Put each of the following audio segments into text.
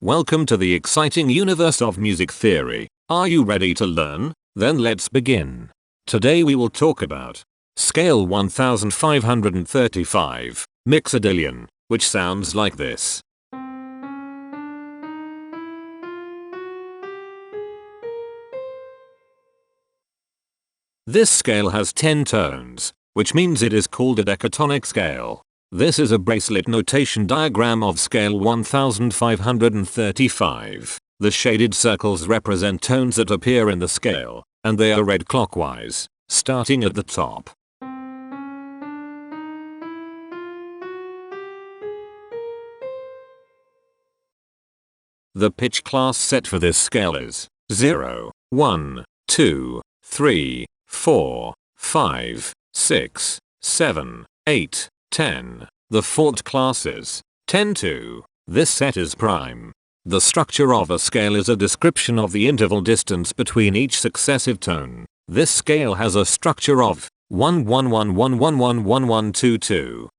Welcome to the exciting universe of music theory. Are you ready to learn? Then let's begin. Today we will talk about scale 1535, Mixodyllian, which sounds like this. This scale has 10 tones, which means it is called a decatonic scale. This is a bracelet notation diagram of scale 1535. The shaded circles represent tones that appear in the scale, and they are read clockwise, starting at the top. The pitch class set for this scale is 0, 1, 2, 3, 4, 5, 6, 7, 8, 10. The fourth class is 10-2. This set is prime. The structure of a scale is a description of the interval distance between each successive tone. This scale has a structure of 1-1-1-1-1-1-1-1-2-2.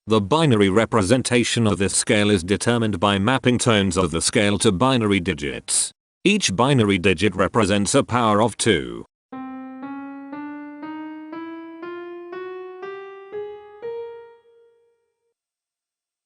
The binary representation of this scale is determined by mapping tones of the scale to binary digits. Each binary digit represents a power of 2.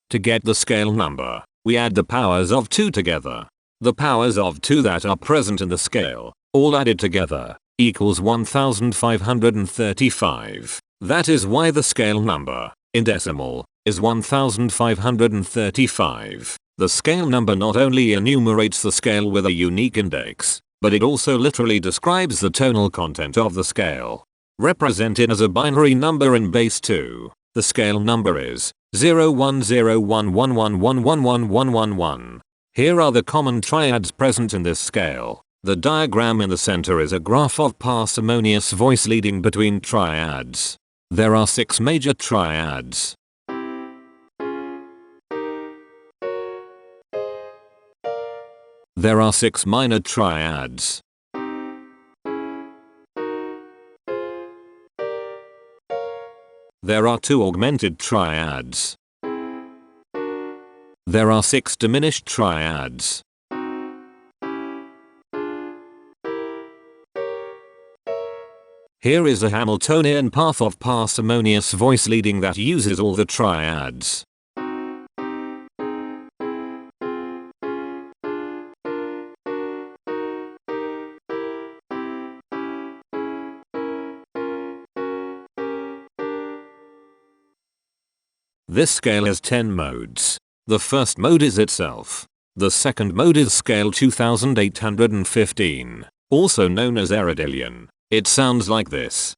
To get the scale number, we add the powers of 2 together. The powers of 2 that are present in the scale, all added together, equals 1535. That is why the scale number, in decimal, is 1535. The scale number not only enumerates the scale with a unique index, but it also literally describes the tonal content of the scale. Represented as a binary number in base 2, the scale number is 01011111111. Here are the common triads present in this scale. The diagram in the center is a graph of parsimonious voice leading between triads. There are 6 major triads. There are 6 minor triads. There are 2 augmented triads. There are 6 diminished triads. Here is a Hamiltonian path of parsimonious voice leading that uses all the triads. This scale has 10 modes. The first mode is itself. The second mode is scale 2815, also known as Untitled. It sounds like this.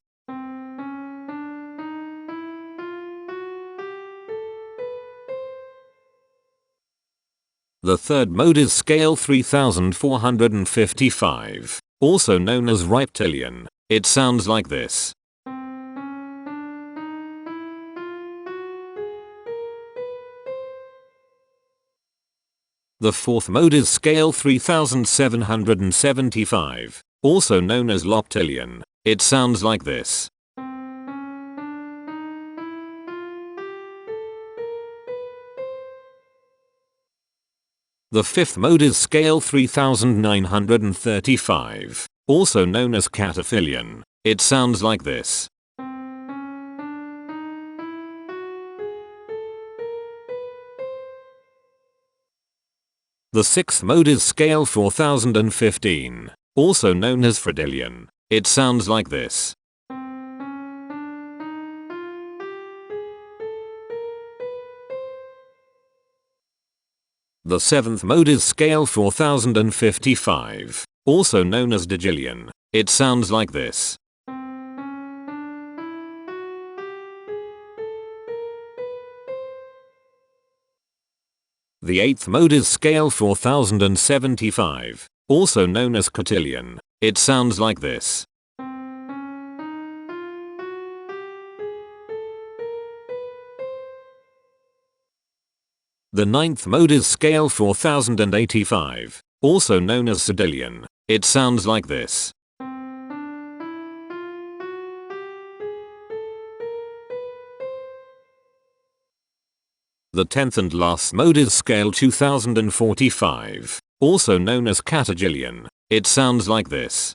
The third mode is scale 3455, also known as Reptilian. It sounds like this. The fourth mode is scale 3775, also known as Cotillion. It sounds like this. The fifth mode is scale 3935, also known as Cataphilian. It sounds like this. The sixth mode is scale 4015, also known as Cotillion. It sounds like this. The seventh mode is scale 4055, also known as decatonic. It sounds like this. The eighth mode is scale 4075, also known as Cotillion. It sounds like this. The ninth mode is scale 4085, also known as Cotillion. It sounds like this. The 10th and last mode is scale 2045, also known as Cotillion. It sounds like this.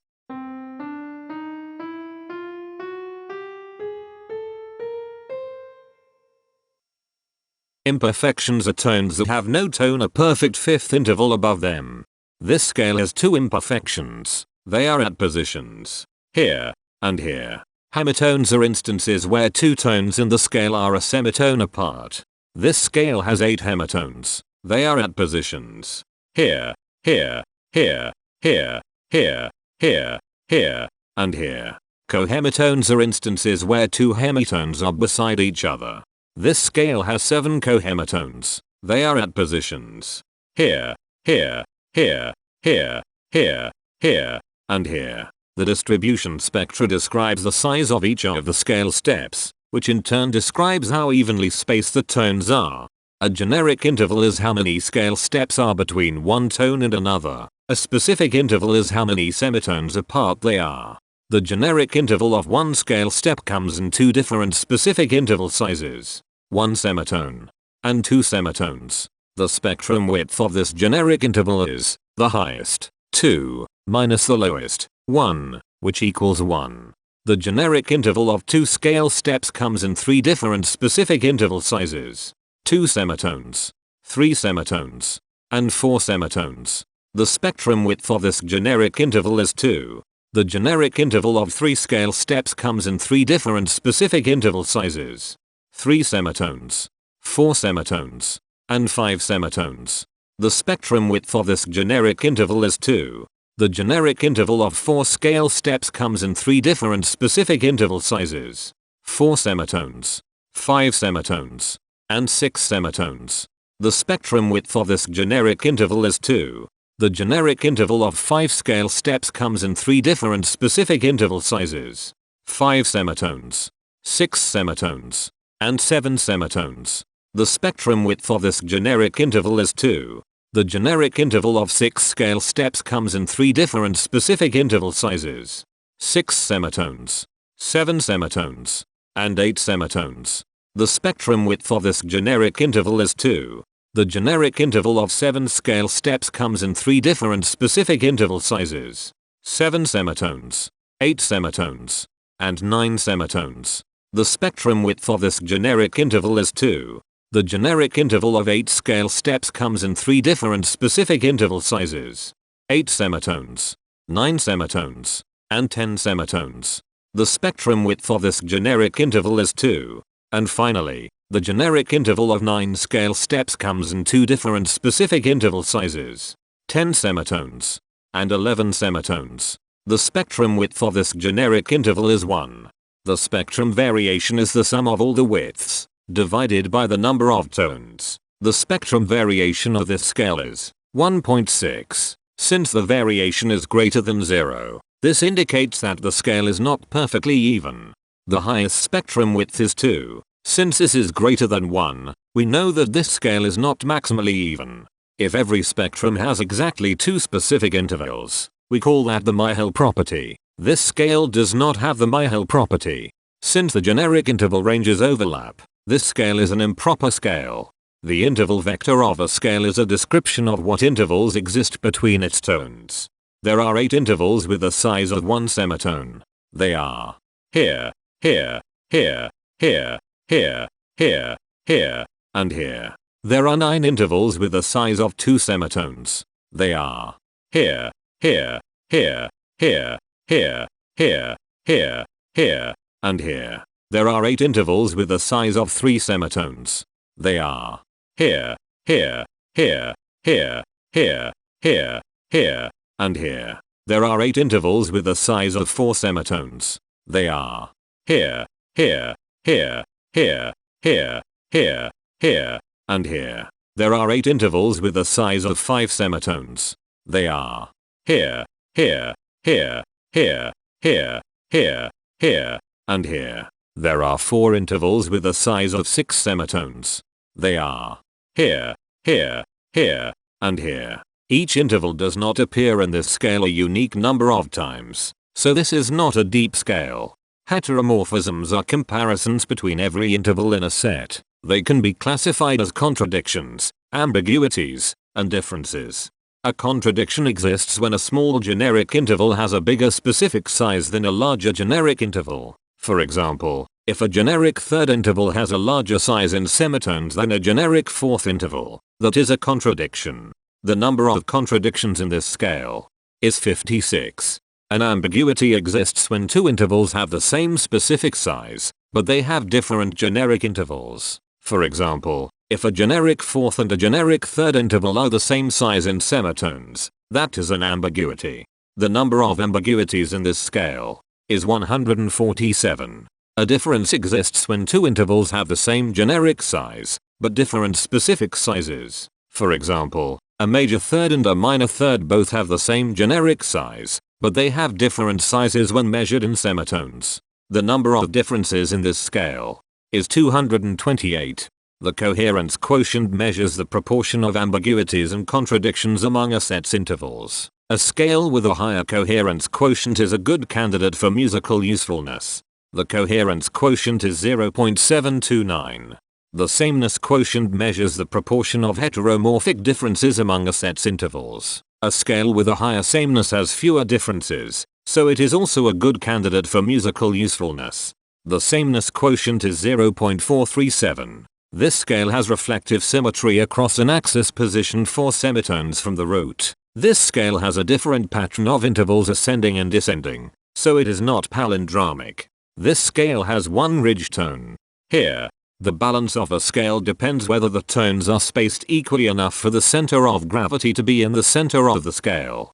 Imperfections are tones that have no tone, a perfect fifth interval above them. This scale has two imperfections. They are at positions here and here. Hemitones are instances where two tones in the scale are a semitone apart. This scale has 8 hemitones. They are at positions here, here, here, here, here, here, here, and here. Cohemitones are instances where two hemitones are beside each other. This scale has 7 cohemitones. They are at positions here, here, here, here, here, here, and here. The distribution spectra describes the size of each of the scale steps, which in turn describes how evenly spaced the tones are. A generic interval is how many scale steps are between one tone and another. A specific interval is how many semitones apart they are. The generic interval of one scale step comes in two different specific interval sizes: 1 semitone and 2 semitones. The spectrum width of this generic interval is the highest, 2, minus the lowest, 1, which equals 1. The generic interval of two scale steps comes in 3 different specific interval sizes: 2 semitones, 3 semitones, and 4 semitones. The spectrum width of this generic interval is 2. The generic interval of 3 scale steps comes in 3 different specific interval sizes: 3 semitones, 4 semitones, and 5 semitones. The spectrum width of this generic interval is 2. The generic interval of 4 scale steps comes in 3 different specific interval sizes: 4 semitones, 5 semitones, and 6 semitones. The spectrum width of this generic interval is 2. The generic interval of 5 scale steps comes in 3 different specific interval sizes: 5 semitones, 6 semitones, and 7 semitones. The spectrum width of this generic interval is 2. The generic interval of 6 scale steps comes in 3 different specific interval sizes: 6 semitones, 7 semitones, and 8 semitones. The spectrum width of this generic interval is 2. The generic interval of 7 scale steps comes in 3 different specific interval sizes: 7 semitones, 8 semitones, and 9 semitones. The spectrum width of this generic interval is 2. The generic interval of 8 scale steps comes in 3 different specific interval sizes: 8 semitones, 9 semitones, and 10 semitones. The spectrum width of this generic interval is 2. And finally, the generic interval of 9 scale steps comes in 2 different specific interval sizes: 10 semitones and 11 semitones. The spectrum width of this generic interval is 1. The spectrum variation is the sum of all the widths divided by the number of tones. The spectrum variation of this scale is 1.6. Since the variation is greater than 0, this indicates that the scale is not perfectly even. The highest spectrum width is 2. Since this is greater than 1, we know that this scale is not maximally even. If every spectrum has exactly 2 specific intervals, we call that the Myhill property. This scale does not have the Myhill property. Since the generic interval ranges overlap, this scale is an improper scale. The interval vector of a scale is a description of what intervals exist between its tones. There are 8 intervals with the size of 1 semitone. They are here, here, here, here, here, here, here, and here. There are 9 intervals with the size of 2 semitones. They are here, here, here, here, here, here, here, here, and here. There are 8 intervals with the size of 3 semitones. They are here, here, here, here, here, here, here, and here. There are 8 intervals with the size of 4 semitones. They are here, here, here, here, here, here, here, and here. There are 8 intervals with the size of 5 semitones. They are here, here, here, here, here, here, here, and here. There are 4 intervals with the size of 6 semitones. They are here, here, here, and here. Each interval does not appear in this scale a unique number of times, so this is not a deep scale. Heteromorphisms are comparisons between every interval in a set. They can be classified as contradictions, ambiguities, and differences. A contradiction exists when a small generic interval has a bigger specific size than a larger generic interval. For example, if a generic third interval has a larger size in semitones than a generic fourth interval, that is a contradiction. The number of contradictions in this scale is 56. An ambiguity exists when two intervals have the same specific size, but they have different generic intervals. For example, if a generic fourth and a generic third interval are the same size in semitones, that is an ambiguity. The number of ambiguities in this scale is 147. A difference exists when two intervals have the same generic size, but different specific sizes. For example, a major third and a minor third both have the same generic size, but they have different sizes when measured in semitones. The number of differences in this scale is 228. The coherence quotient measures the proportion of ambiguities and contradictions among a set's intervals. A scale with a higher coherence quotient is a good candidate for musical usefulness. The coherence quotient is 0.729. The sameness quotient measures the proportion of heteromorphic differences among a set's intervals. A scale with a higher sameness has fewer differences, so it is also a good candidate for musical usefulness. The sameness quotient is 0.437. This scale has reflective symmetry across an axis positioned 4 semitones from the root. This scale has a different pattern of intervals ascending and descending, so it is not palindromic. This scale has one ridge tone. Here, the balance of a scale depends whether the tones are spaced equally enough for the center of gravity to be in the center of the scale.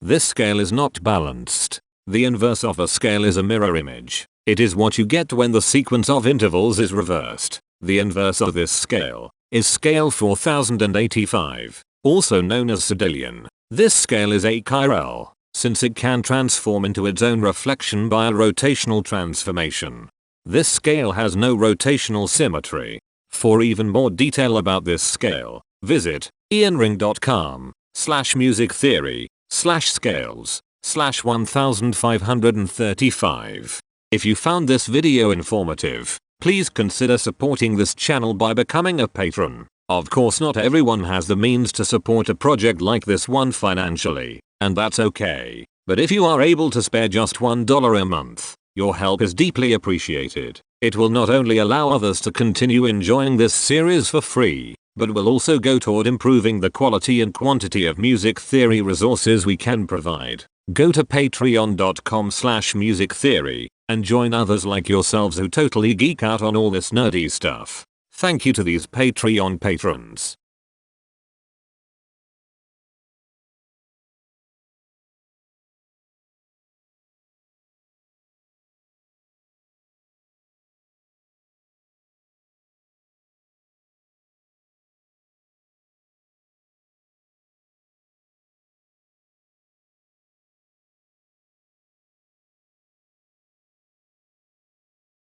This scale is not balanced. The inverse of a scale is a mirror image. It is what you get when the sequence of intervals is reversed. The inverse of this scale is scale 4085, also known as Mixodyllian. This scale is achiral, since it can transform into its own reflection by a rotational transformation. This scale has no rotational symmetry. For even more detail about this scale, visit ianring.com/musictheory/scales/1535. If you found this video informative, please consider supporting this channel by becoming a patron. Of course, not everyone has the means to support a project like this one financially, and that's okay. But if you are able to spare just $1 a month, your help is deeply appreciated. It will not only allow others to continue enjoying this series for free, but will also go toward improving the quality and quantity of music theory resources we can provide. Go to patreon.com/musictheory and join others like yourselves who totally geek out on all this nerdy stuff. Thank you to these Patreon patrons.